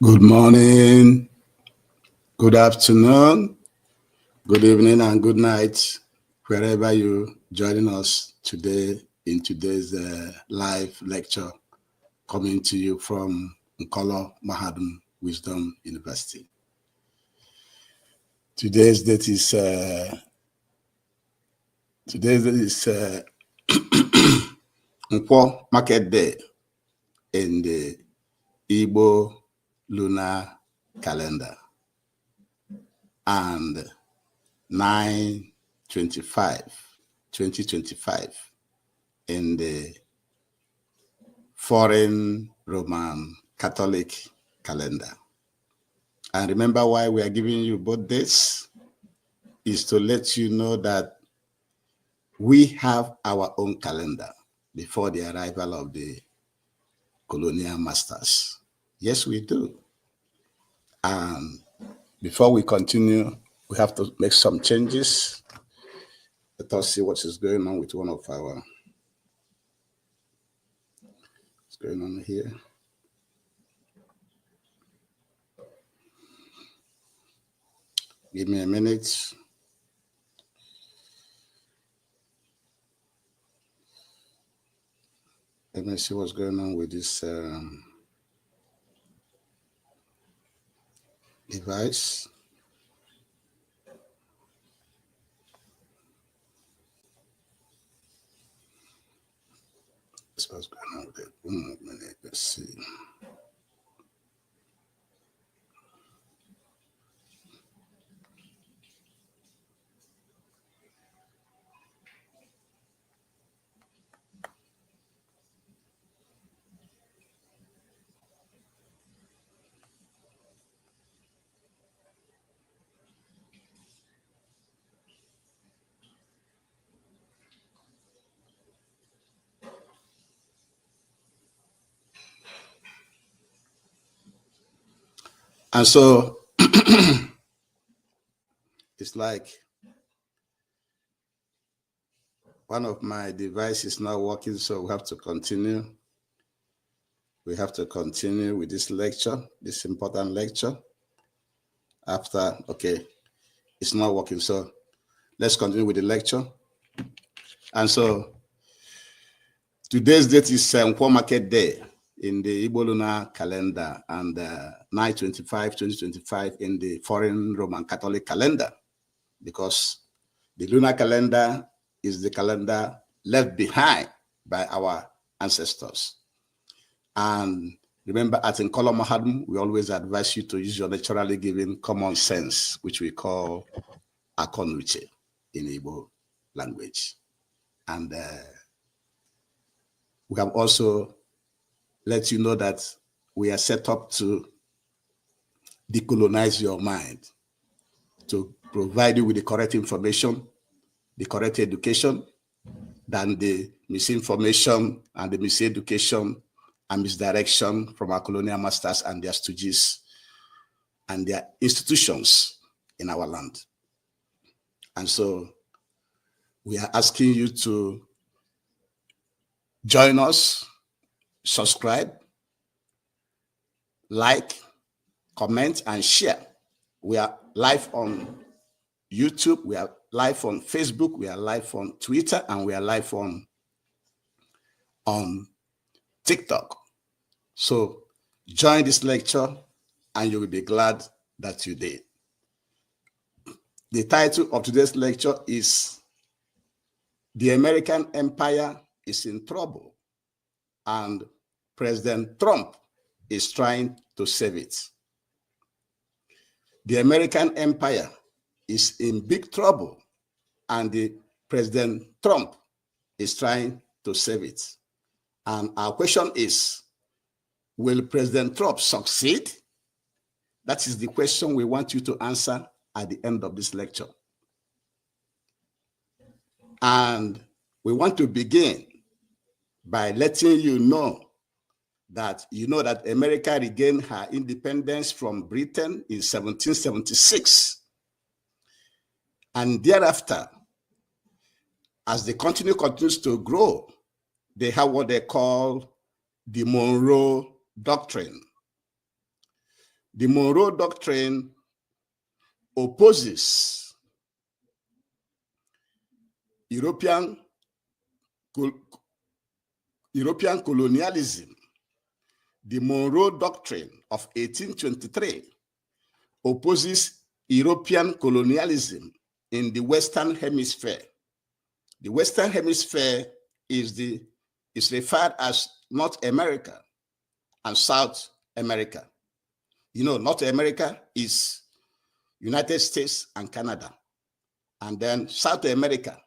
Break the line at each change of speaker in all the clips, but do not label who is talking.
Good morning, good afternoon, good evening, and good night, wherever you're joining us today in today's live lecture coming to you from Nkolo Mahadum Wisdom University. Today's date is Nkwo Market Day in the Igbo lunar calendar, and 9/25/2025 in the foreign Roman Catholic calendar. And remember why we are giving you both dates is to let you know that we have our own calendar before the arrival of the colonial masters. Yes, we do. And before we continue, we have to make some changes. Let us see what is going on with one of our, what's going on here. Give me a minute. Let me see what's going on with this device. That's what's going on with it. 1 minute, let's see. And so it's like one of my devices is not working, so we have to continue. We have to continue with this lecture, this important lecture. After, okay, it's not working, so let's continue with the lecture. And so today's date is Nkwo Market Day in the Igbo lunar calendar, and 9/25/2025 in the foreign Roman Catholic calendar, because the lunar calendar is the calendar left behind by our ancestors. And remember, at Nkolo Mahadum, we always advise you to use your naturally given common sense, which we call Akonuche in Igbo language. And we have also let you know that we are set up to decolonize your mind, to provide you with the correct information, the correct education, than the misinformation and the miseducation and misdirection from our colonial masters and their stooges and their institutions in our land. And so we are asking you to join us, subscribe, like, comment, and share. We are live on YouTube, we are live on Facebook, we are live on Twitter, and we are live on TikTok. So join this lecture and you will be glad that you did. The title of today's lecture is "The American Empire is in Trouble and President Trump is trying to save it." The American empire is in big trouble and the President Trump is trying to save it. And our question is, will President Trump succeed? That is the question we want you to answer at the end of this lecture. And we want to begin by letting you know that America regained her independence from Britain in 1776. And thereafter, as the country continues to grow, they have what they call the Monroe Doctrine. The Monroe Doctrine opposes European colonialism. The Monroe Doctrine of 1823 opposes European colonialism in the Western Hemisphere. The Western Hemisphere is referred as North America and South America. You know, North America is United States and Canada. And then South America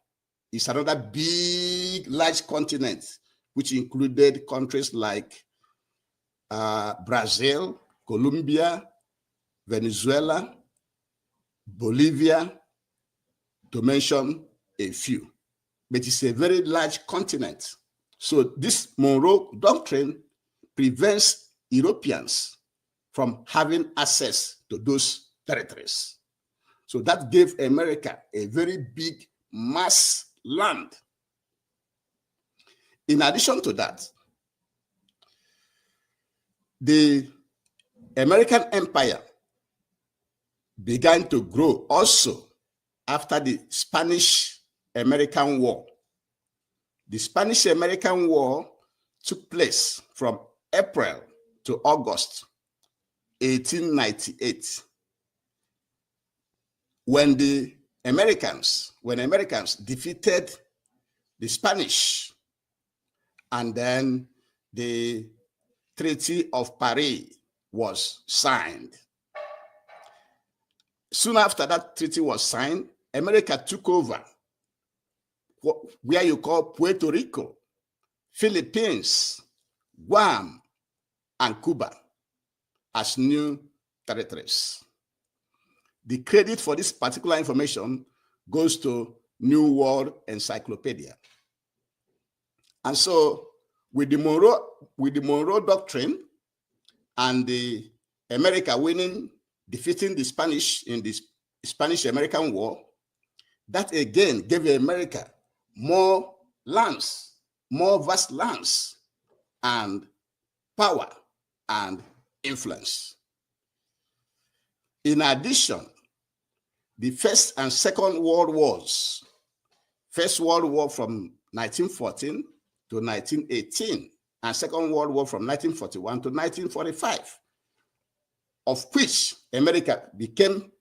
is another big, large continent, which included countries like Brazil, Colombia, Venezuela, Bolivia, to mention a few. But it's a very large continent. So this Monroe Doctrine prevents Europeans from having access to those territories. So that gave America a very big mass land. In addition to that, the American empire began to grow also after the Spanish-American War. The Spanish-American War took place from April to August 1898. When Americans defeated the Spanish, and then the Treaty of Paris was signed. Soon after that treaty was signed, America took over where you call Puerto Rico, Philippines, Guam, and Cuba as new territories. The credit for this particular information goes to New World Encyclopedia. And so with the Monroe Doctrine and the America defeating the Spanish in the Spanish-American War, that again gave America more lands, more vast lands, and power and influence. In addition, the First and Second World Wars, First World War from 1914 to 1918, and Second World War from 1941 to 1945, of which America became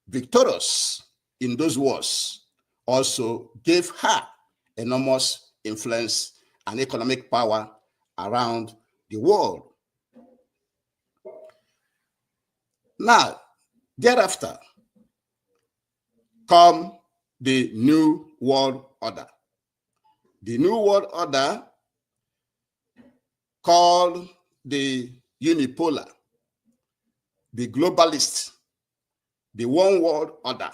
victorious in those wars, also gave her enormous influence and economic power around the world. Now, thereafter, come the New World Order. The New World Order, called the unipolar, the globalist, the one world order,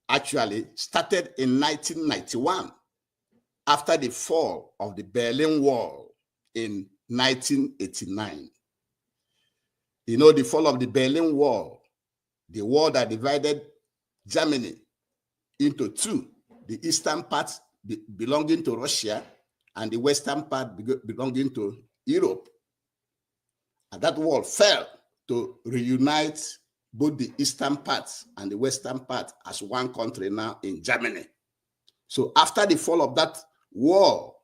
actually started in 1991 after the fall of the Berlin Wall in 1989. You know, the fall of the Berlin Wall, the wall that divided Germany into two, the eastern part belonging to Russia and the western part belonging to Europe. And that wall fell to reunite both the eastern part and the western part as one country now in Germany. So after the fall of that wall,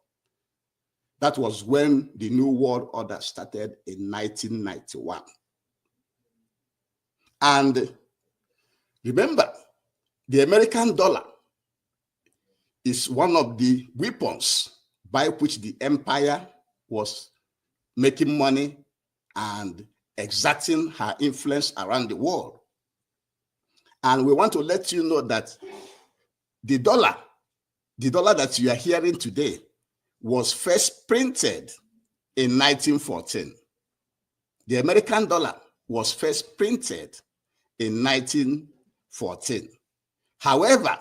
that was when the New World Order started in 1991. And remember, the American dollar is one of the weapons by which the empire was making money and exerting her influence around the world. And we want to let you know that the dollar that you are hearing today was first printed in 1914. The American dollar was first printed in 1914. However,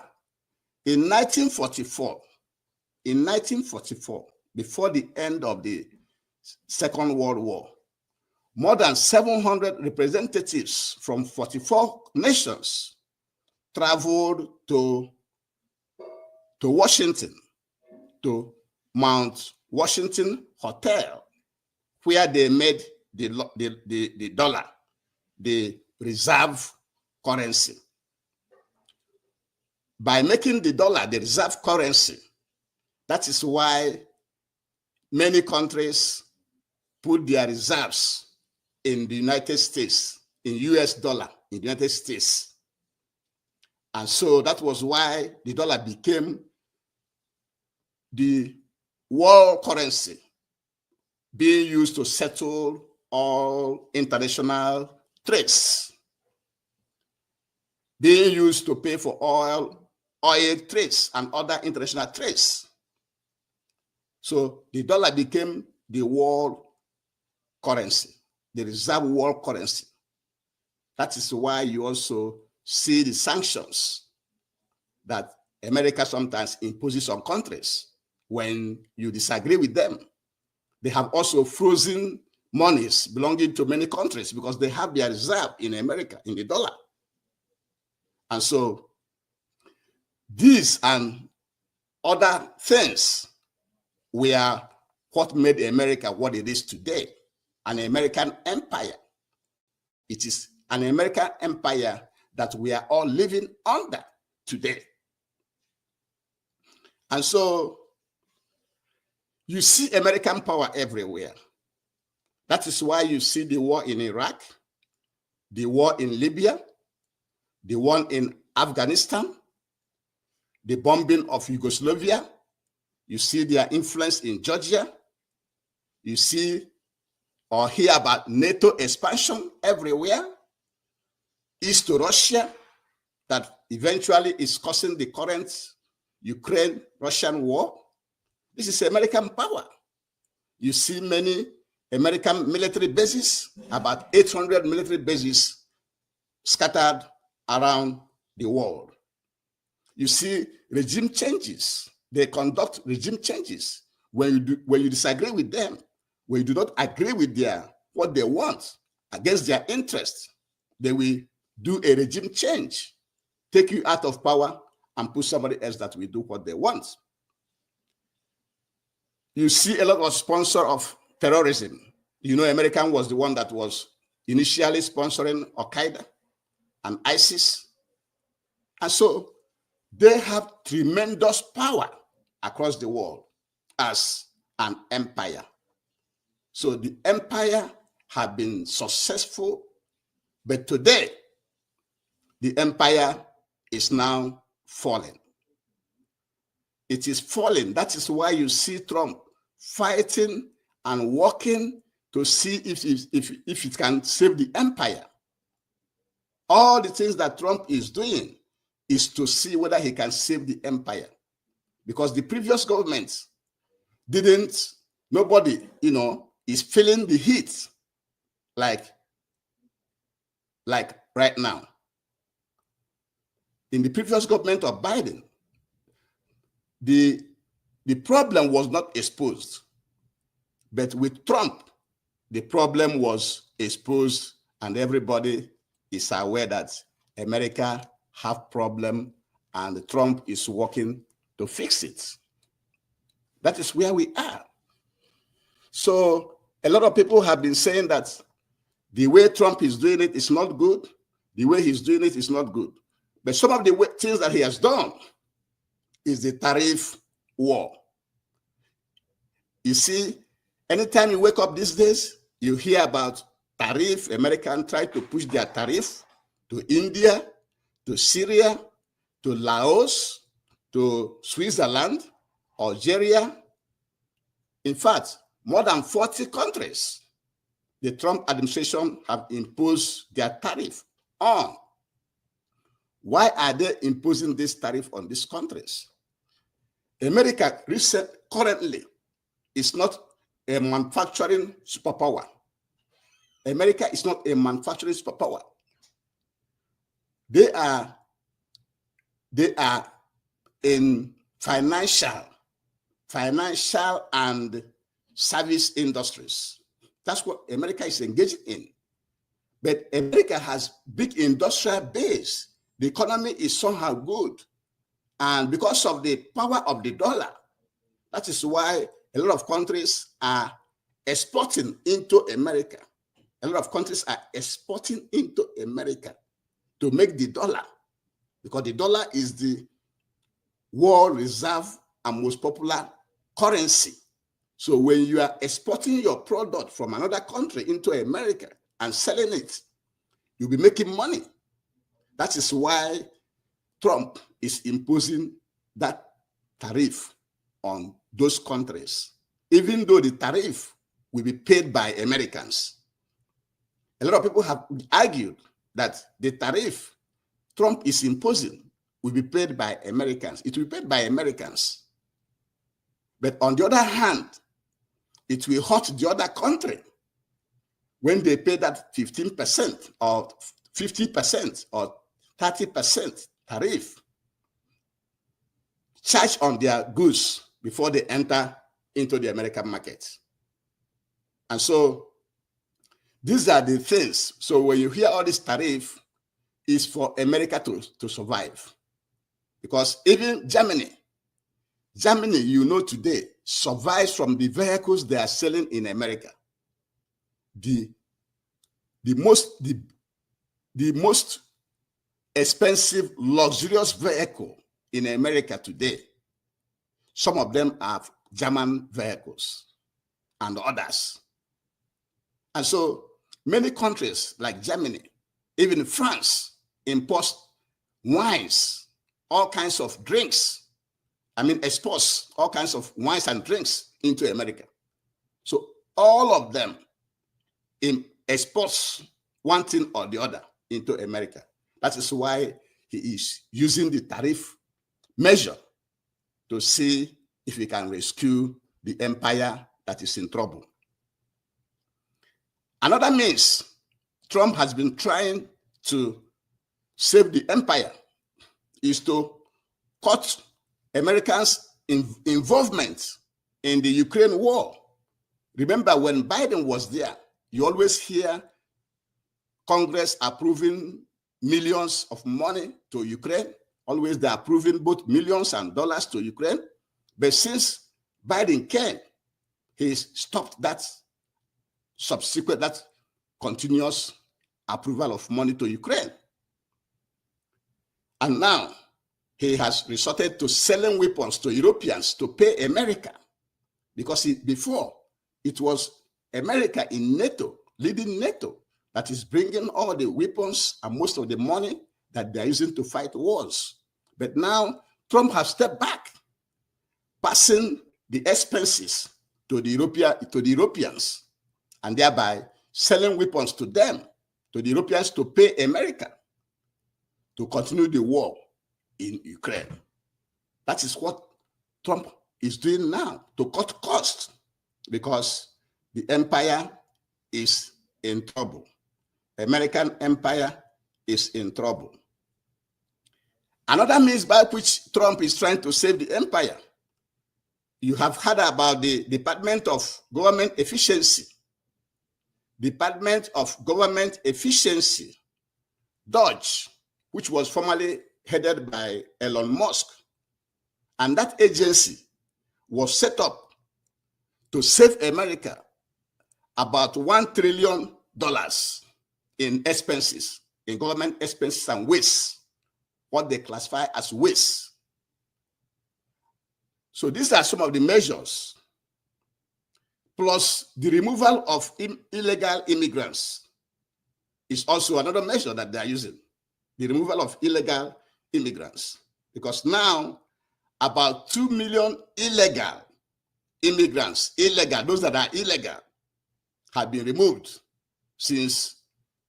in 1944, before the end of the Second World War, more than 700 representatives from 44 nations traveled to Washington, to Mount Washington Hotel, where they made the dollar the reserve currency. By making the dollar the reserve currency, that is why many countries put their reserves in the United States, in US dollar, in the United States. And so that was why the dollar became the world currency being used to settle all international trades, being used to pay for oil trades and other international trades. So the dollar became the world currency, the reserve world currency. That is why you also see the sanctions that America sometimes imposes on countries when you disagree with them. They have also frozen monies belonging to many countries because they have their reserve in America, in the dollar. And so these and other things were what made America what it is today, an American empire. It is an American empire that we are all living under today. And so you see American power everywhere. That is why you see the war in Iraq, the war in Libya, the one in Afghanistan, the bombing of Yugoslavia. You see their influence in Georgia. You see or hear about NATO expansion everywhere. East to Russia, that eventually is causing the current Ukraine-Russian war. This is American power. You see many American military bases, about 800 military bases scattered around the world. You see regime changes. They conduct regime changes when you disagree with them, when you do not agree with what they want against their interests. They will do a regime change, take you out of power and put somebody else that will do what they want. You see a lot of sponsor of terrorism. You know, America was the one that was initially sponsoring Al-Qaeda and ISIS. And so they have tremendous power across the world as an empire. So the empire have been successful, but today the empire is now falling. It is falling. That is why you see Trump fighting and working to see if it can save the empire. All the things that Trump is doing is to see whether he can save the empire. Because the previous government didn't, nobody, is feeling the heat like right now. In the previous government of Biden, the problem was not exposed. But with Trump, the problem was exposed, and everybody is aware that America have problem and Trump is working to fix it. That is where we are. So a lot of people have been saying that the way Trump is doing it is not good. The way he's doing it is not good. But some of the things that he has done is the tariff war. You see, anytime you wake up these days, you hear about tariff. Americans try to push their tariff to India, to Syria, to Laos, to Switzerland, Algeria. In fact, more than 40 countries, the Trump administration have imposed their tariff on. Why are they imposing this tariff on these countries? America currently is not a manufacturing superpower. America is not a manufacturing superpower. They are in financial and service industries. That's what America is engaged in. But America has big industrial base. The economy is somehow good. And because of the power of the dollar, that is why a lot of countries are exporting into America. A lot of countries are exporting into America to make the dollar, because the dollar is the world reserve and most popular currency. So when you are exporting your product from another country into America and selling it, you'll be making money. That is why Trump is imposing that tariff on those countries, even though the tariff will be paid by Americans. A lot of people have argued that the tariff Trump is imposing will be paid by Americans. It will be paid by Americans. But on the other hand, it will hurt the other country when they pay that 15% or 50% or 30% tariff charge on their goods before they enter into the American market. And so these are the things. So when you hear all this tariff, it's for America to survive. Because even Germany, you know, today survives from the vehicles they are selling in America. The most expensive, luxurious vehicle in America today, some of them are German vehicles and others. And so many countries like Germany, even France, import wines, all kinds of drinks. Exports all kinds of wines and drinks into America. So all of them exports one thing or the other into America. That is why he is using the tariff measure to see if he can rescue the empire that is in trouble. Another means Trump has been trying to save the empire is to cut Americans' involvement in the Ukraine war. Remember, when Biden was there, you always hear Congress approving millions of money to Ukraine. Always they're approving both millions and dollars to Ukraine. But since Biden came, he's stopped that continuous approval of money to Ukraine. And now he has resorted to selling weapons to Europeans to pay America, because before it was America in NATO, leading NATO, that is bringing all the weapons and most of the money that they're using to fight wars. But now Trump has stepped back, passing the expenses to the Europeans, and thereby selling weapons to them, to the Europeans, to pay America to continue the war in Ukraine. That is what Trump is doing now, to cut costs, because the empire is in trouble. American empire is in trouble. Another means by which Trump is trying to save the empire, you have heard about the Department of Government Efficiency. Department of Government Efficiency, DOGE, which was formerly headed by Elon Musk. And that agency was set up to save America about $1 trillion in expenses, in government expenses and waste, what they classify as waste. So these are some of the measures, plus the removal of illegal immigrants is also another measure that they are using, the removal of illegal immigrants, because now about 2 million illegal immigrants, those that are illegal, have been removed since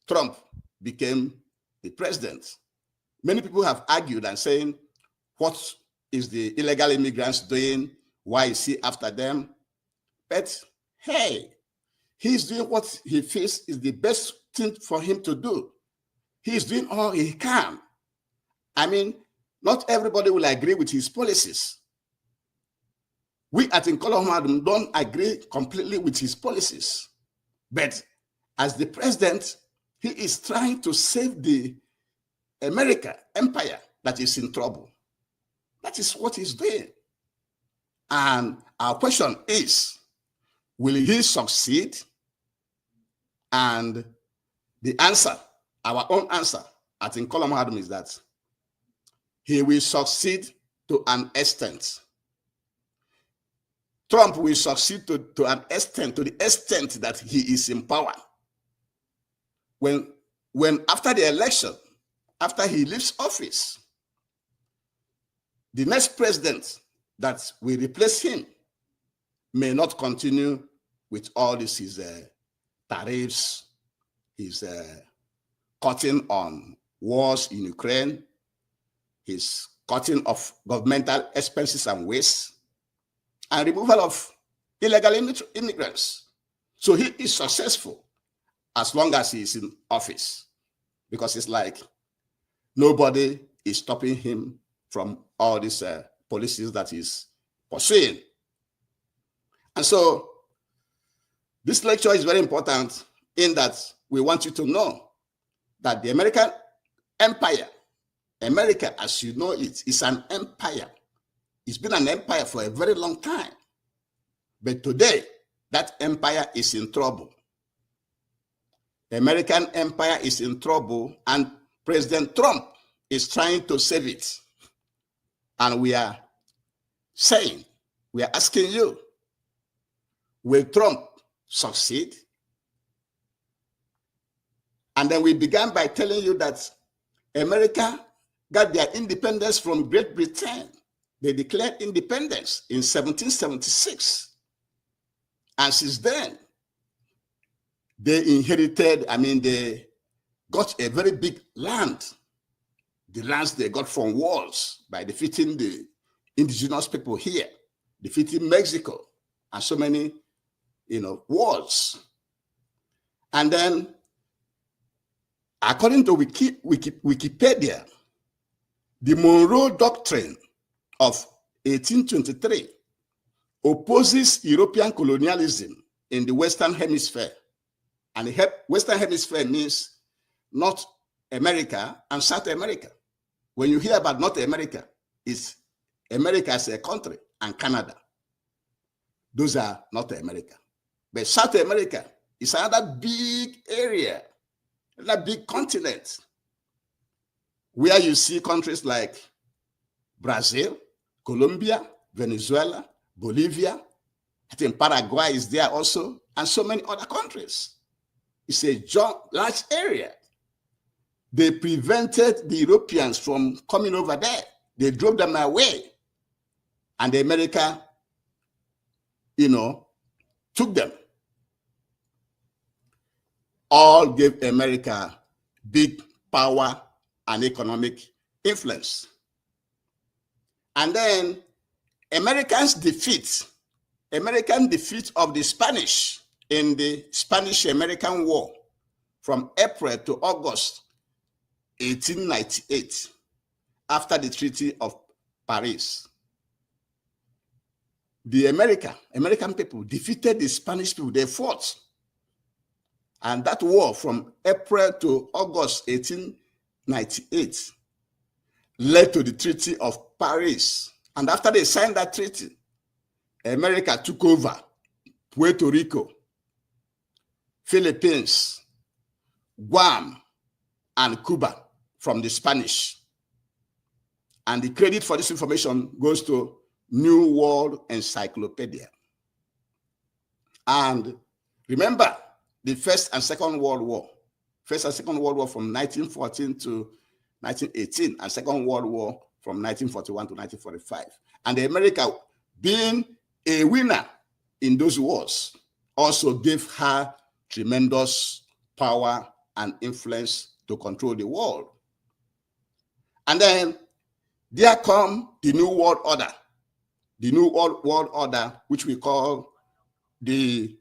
Trump became the president. Many people have argued and saying, what is the illegal immigrants doing? Why is he after them? But hey, he's doing what he feels is the best thing for him to do. He's doing all he can. Not everybody will agree with his policies. We at Nkolo don't agree completely with his policies. But as the president, he is trying to save the America empire that is in trouble. That is what he's doing. And our question is, will he succeed? And the answer, our own answer at Nkolam Mahadum is that he will succeed to an extent. Trump will succeed to an extent, to the extent that he is in power. When after the election, after he leaves office, the next president that will replace him may not continue with all this, his tariffs, his cutting on wars in Ukraine, his cutting of governmental expenses and waste, and removal of illegal immigrants. So he is successful as long as he is in office, because it's like nobody is stopping him from all these policies that he's pursuing. And so this lecture is very important in that we want you to know that the American empire, America as you know it, is an empire. It's been an empire for a very long time. But today, that empire is in trouble. The American empire is in trouble, and President Trump is trying to save it. And we are saying, we are asking you, will Trump succeed? And then we began by telling you that America got their independence from Great Britain. They declared independence in 1776. And since then, they inherited, they got a very big land. The lands they got from wars by defeating the indigenous people here, defeating Mexico, and so many, wars. And then, according to Wikipedia, the Monroe Doctrine of 1823 opposes European colonialism in the Western Hemisphere. And the Western Hemisphere means North America and South America. When you hear about North America, it's America as a country and Canada. Those are North America. But South America is another big area, another big continent, where you see countries like Brazil, Colombia, Venezuela, Bolivia. I think Paraguay is there also, and so many other countries. It's a large area. They prevented the Europeans from coming over there. They drove them away. And America, took them. All gave America big power and economic influence. And then American defeat of the Spanish in the Spanish-American War from April to August 1898, after the Treaty of Paris. The American people defeated the Spanish people. They fought. And that war from April to August 1898 led to the Treaty of Paris. And after they signed that treaty, America took over Puerto Rico, Philippines, Guam, and Cuba from the Spanish. And the credit for this information goes to New World Encyclopedia. And remember the First and Second World War. First and Second World War from 1914 to 1918, and Second World War from 1941 to 1945. And America, being a winner in those wars, also gave her tremendous power and influence to control the world. And then there come the New World Order. The New World Order, which we call the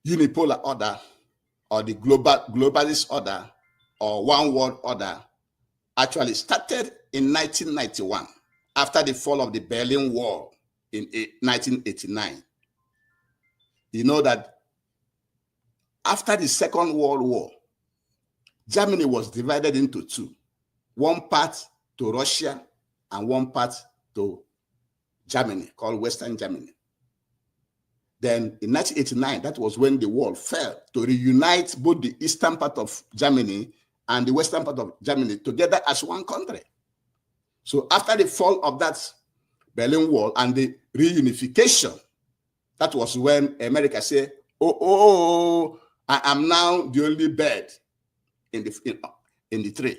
unipolar order, or the globalist order, or one world order, actually started in 1991 after the fall of the Berlin Wall in 1989. You know that after the Second World War, Germany was divided into two, one part to Russia and one part to Germany, called Western Germany. Then in 1989, that was when the wall fell to reunite both the eastern part of Germany and the western part of Germany together as one country. So after the fall of that Berlin Wall and the reunification, that was when America said, oh, I am now the only bird in the tree.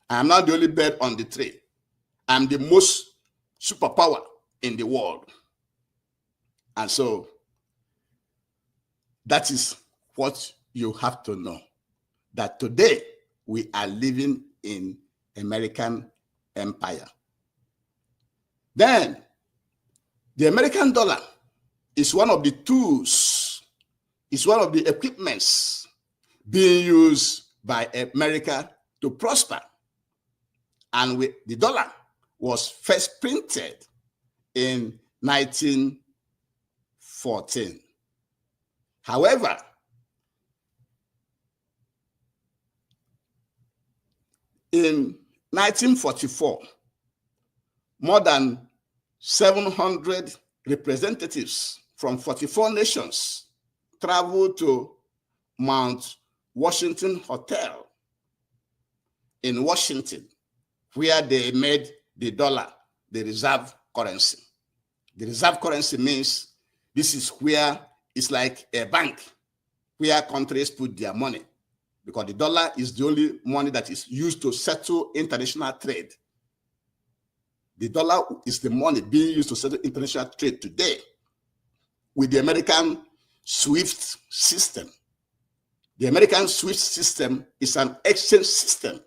I am now the only bird on the tree. I'm the most superpower in the world. And so that is what you have to know, that today we are living in American empire. Then the American dollar is one of the tools, is one of the equipments being used by America to prosper. And the dollar was first printed in 1914. However, in 1944, more than 700 representatives from 44 nations traveled to Mount Washington Hotel in Washington, where they made the dollar the reserve currency. The reserve currency means this is where it's like a bank where countries put their money, because the dollar is the only money that is used to settle international trade. The dollar is the money being used to settle international trade today with the American SWIFT system. The American SWIFT system is an exchange system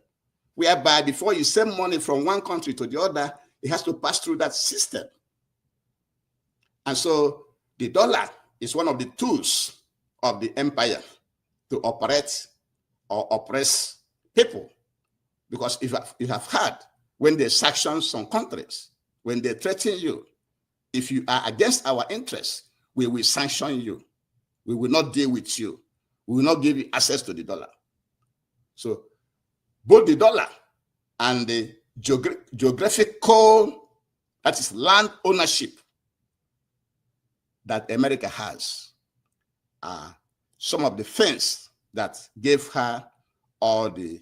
whereby before you send money from one country to the other, it has to pass through that system. And so the dollar is one of the tools of the empire to operate or oppress people. Because if you have heard, when they sanction some countries, when they threaten you, if you are against our interests, we will sanction you. We will not deal with you. We will not give you access to the dollar. So both the dollar and the geographical, that is land ownership, that America has are some of the things that gave her all the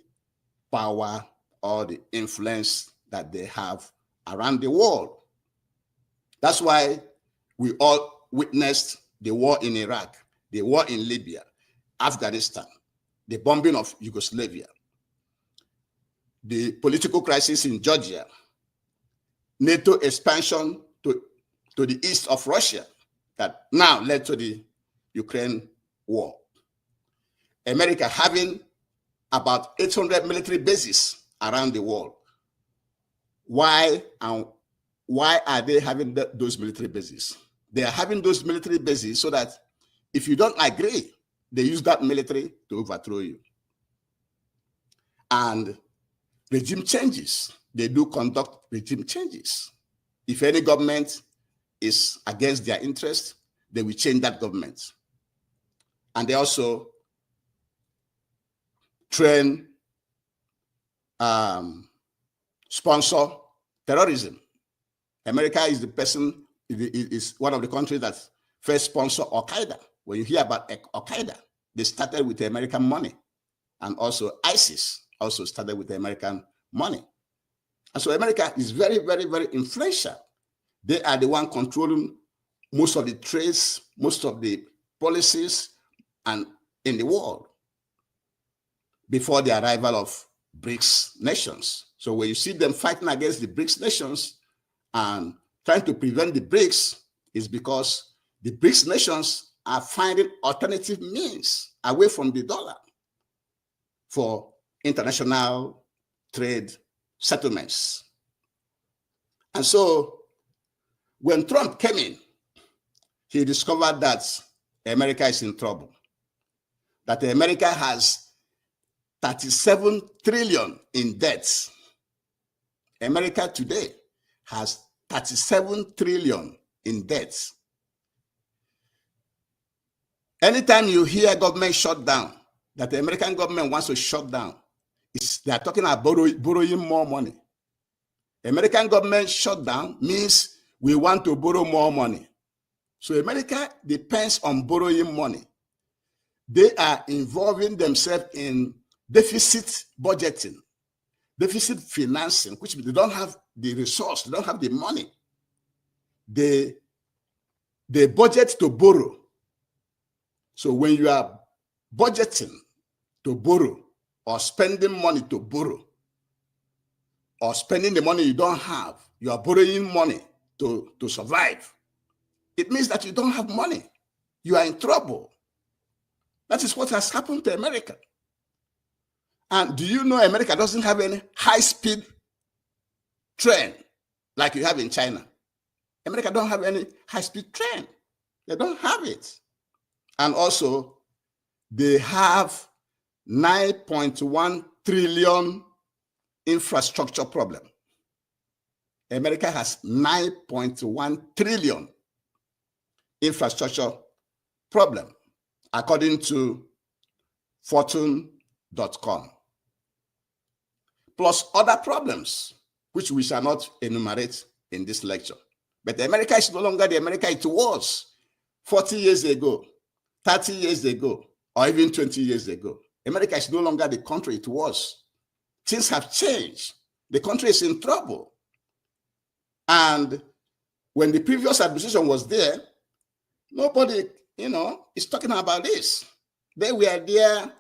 power, all the influence that they have around the world. That's why we all witnessed the war in Iraq, the war in Libya, Afghanistan, the bombing of Yugoslavia, the political crisis in Georgia, NATO expansion to the east of Russia that now led to the Ukraine war. America having about 800 military bases around the world. Why are they having those military bases? They are having those military bases so that if you don't agree, they use that military to overthrow you. And regime changes, they do conduct regime changes. If any government is against their interest, they will change that government. And they also train, sponsor terrorism. America is is one of the countries that first sponsored Al-Qaeda. When you hear about Al-Qaeda, they started with the American money. And also ISIS also started with the American money. And so America is very, very, very influential. They are the one controlling most of the trades, most of the policies and in the world before the arrival of BRICS nations. So when you see them fighting against the BRICS nations and trying to prevent the BRICS, is because the BRICS nations are finding alternative means away from the dollar for international trade settlements. And so when Trump came in, he discovered that America is in trouble, that America has 37 trillion in debts. America today has 37 trillion in debts. Anytime you hear government shut down, that the American government wants to shut down, they are talking about borrowing more money. American government shut down means we want to borrow more money. So America depends on borrowing money. They are involving themselves in deficit budgeting, deficit financing, which they don't have the resource, they don't have the money. They budget to borrow. So when you are budgeting to borrow or spending money to borrow or spending the money you don't have, you are borrowing money to survive. It means that you don't have money. You are in trouble. That is what has happened to America. And do you know America doesn't have any high-speed train like you have in China? America don't have any high-speed train. They don't have it. And also, they have 9.1 trillion infrastructure problem. America has 9.1 trillion infrastructure problem, according to Fortune.com. Plus other problems, which we shall not enumerate in this lecture. But America is no longer the America it was 40 years ago, 30 years ago, or even 20 years ago. America is no longer the country it was. Things have changed. The country is in trouble. And when the previous administration was there, nobody, is talking about this. They were there,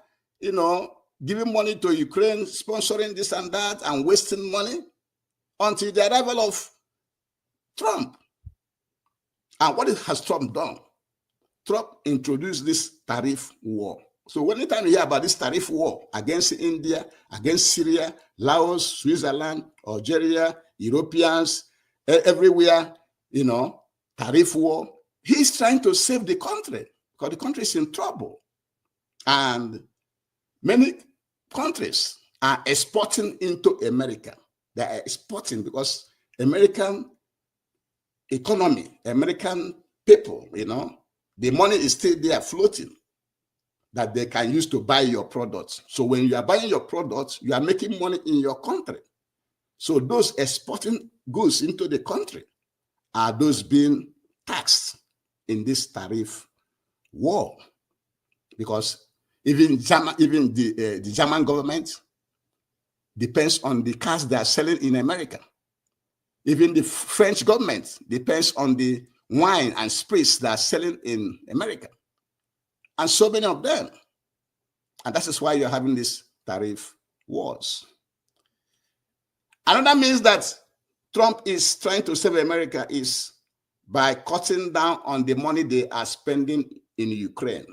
giving money to Ukraine, sponsoring this and that, and wasting money until the arrival of Trump. And what has Trump done? Trump introduced this tariff war. So anytime you hear about this tariff war against India, against Syria, Laos, Switzerland, Algeria, Europeans, everywhere, tariff war, he's trying to save the country because the country is in trouble. And many countries are exporting into America. They are exporting because American economy, American people, the money is still there floating that they can use to buy your products. So when you are buying your products, you are making money in your country. So those exporting goods into the country are those being taxed in this tariff war. Because even the German government depends on the cars they are selling in America. Even the French government depends on the wine and spirits that are selling in America. And so many of them. And that is why you're having these tariff wars. Another means that Trump is trying to save America is by cutting down on the money they are spending in Ukraine.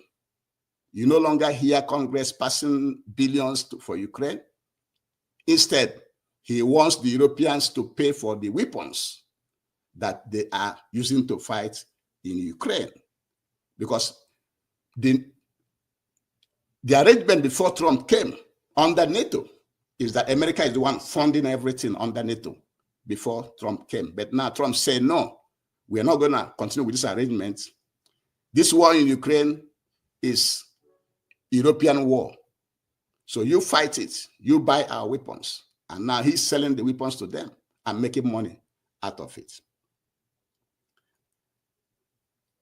You no longer hear Congress passing billions for Ukraine. Instead, he wants the Europeans to pay for the weapons that they are using to fight in Ukraine. Because the arrangement before Trump came under NATO is that America is the one funding everything under NATO before Trump came. But now Trump said, no, we are not going to continue with this arrangement. This war in Ukraine is European war. So you fight it, you buy our weapons. And now he's selling the weapons to them and making money out of it.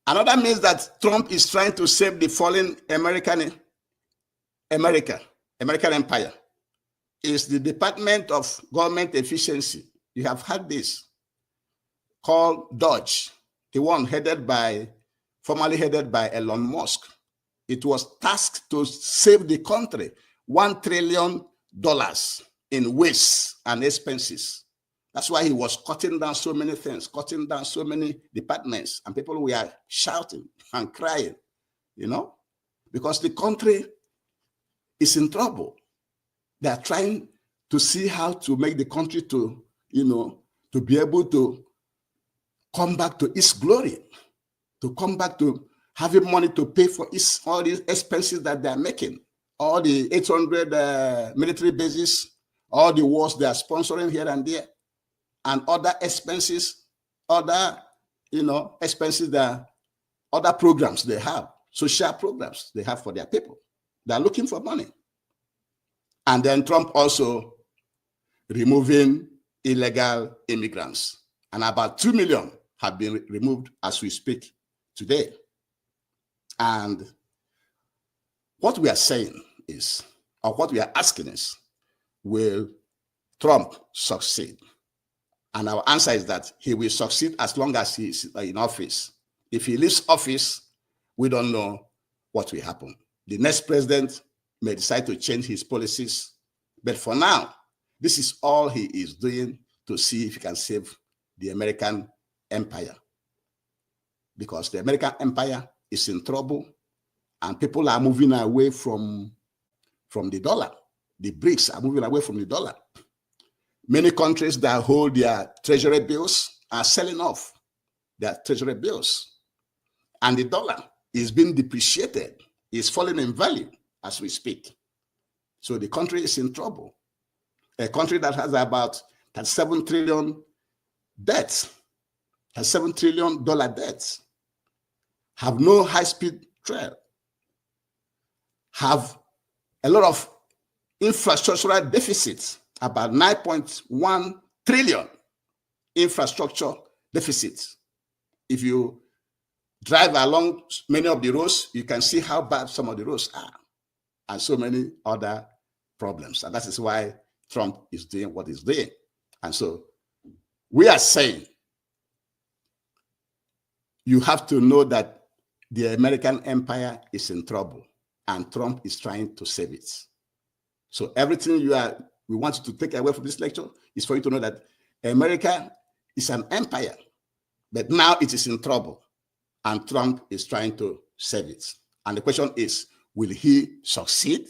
Another means that Trump is trying to save the fallen American empire is the Department of Government Efficiency. You have had this called DOGE, the one formerly headed by Elon Musk. It was tasked to save the country $1 trillion in waste and expenses. That's why he was cutting down so many things, cutting down so many departments, and people were shouting and crying, because the country is in trouble. They are trying to see how to make the country to be able to come back to its glory, to come back to having money to pay for all these expenses that they are making, all the 800 military bases, all the wars they are sponsoring here and there, and other expenses, expenses other programs they have, social programs they have for their people. They are looking for money. And then Trump also removing illegal immigrants. And about 2 million have been removed as we speak today. And what we are saying is, or what we are asking is, will Trump succeed? And our answer is that he will succeed as long as he is in office. If he leaves office, we don't know what will happen. The next president may decide to change his policies. But for now, this is all he is doing to see if he can save the American empire. Because the American empire is in trouble and people are moving away from the dollar. The BRICS are moving away from the dollar. Many countries that hold their treasury bills are selling off their treasury bills. And the dollar is being depreciated, is falling in value as we speak. So the country is in trouble. A country that has about 37 trillion debts, has $7 trillion debts, have no high-speed trail, have a lot of infrastructural deficits, about 9.1 trillion infrastructure deficits. If you drive along many of the roads, you can see how bad some of the roads are, and so many other problems. And that is why Trump is doing what he's doing. And so we are saying you have to know that the American empire is in trouble and Trump is trying to save it. So everything we want you to take away from this lecture is for you to know that America is an empire, but now it is in trouble and Trump is trying to save it. And the question is, will he succeed?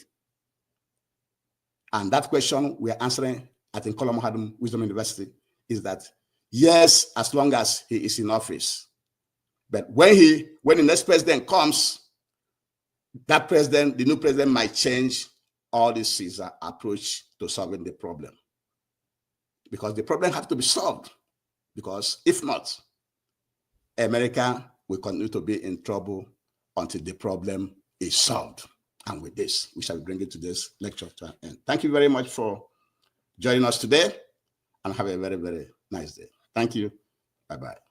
And that question we are answering at Nkola Mahadum Wisdom University is that yes, as long as he is in office. But when the next president comes, that president, the new president, might change all this Caesar approach to solving the problem. Because the problem has to be solved. Because if not, America will continue to be in trouble until the problem is solved. And with this, we shall bring it to this lecture to an end. Thank you very much for joining us today, and have a very, very nice day. Thank you. Bye-bye.